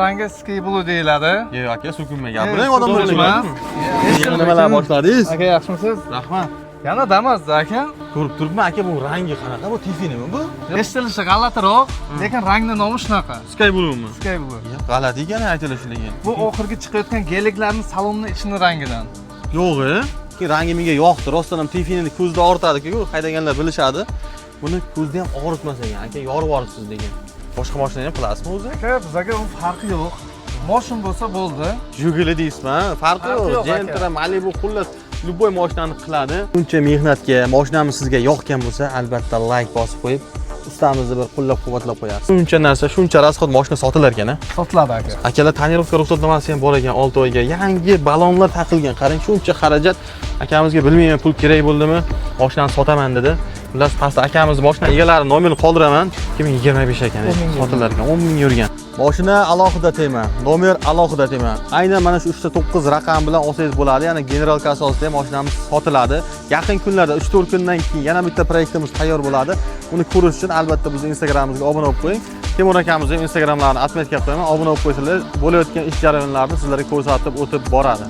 Rangi Sky Blue deyiladi. Yo'q aka, so'kinmay gapiring, odamlar emas. nimalar boshladingiz? Aka, yaxshimisiz? Rahmat. Yana Damas'da aka. Ko'rib turibman aka, bu rangi qanaqa? Bu Tiffinimi bu? Eshitilishi g'alatiroq, lekin rangning nomi shunaqa. Sky Blue'mi? Sky Blue. G'alati ekan aytilishi lekin. Bu oxirgi chiqayotgan geliklarning salonning ichini rangidan. Yo'q-e. Rangi menga yoqdi. Rostdan ham Tiffinini ko'zda og'ritadi-ku, haydaganlar bilishadi. Buni ko'zda ham og'ritmas ekan, aka, yorib yuboribsiz degan. Boshqa mashina ham qilasizmi o'zi? Aka, bizga u farqi yo'q. Moshin bo'lsa bo'ldi. Juguli deysizmi? Farqi yo'q. Gentra, Malibu xullas любой mashinani qiladi. Buncha mehnatga, mashinamiz sizga yoqgan bo'lsa, albatta like bosib qo'yib, ustamizni bir qo'llab-quvvatlab qo'yasiz. Shuncha narsa, shuncha rasxod mashina sotilar ekan-a? Sotiladi aka. Akalar tonirovka ruxsatnomasi ham bor ekan 6 oyga. Yangi balonlar taqilgan. Qarang, shuncha xarajat. Akamizga bilmayman, pul kerak bo'ldimi? Mashinani sotaman dedi. Ular pastda akamiz mashina egalari nomerini qoldiraman. 2025 ekan. Sotilar ekan. 10 ming yurgan. Mashina alohida tema, nomer alohida tema. Aynan mana shu 3-9 raqam bilan olsangiz bo'ladi. Ya'ni generalka asosida mashinamiz sotiladi. Yaqin kunlarda 3-4 kundan keyin yana bitta proyektimiz tayyor bo'ladi. Uni ko'rish uchun albatta bizning Instagramimizga obuna bo'lib qo'ying. Temur akamiz ham Instagramlarini atmetga qo'yaman. Obuna bo'lib qo'ysanglar, bo'layotgan ish jarayonlarini sizlarga ko'rsatib o'tib boradi.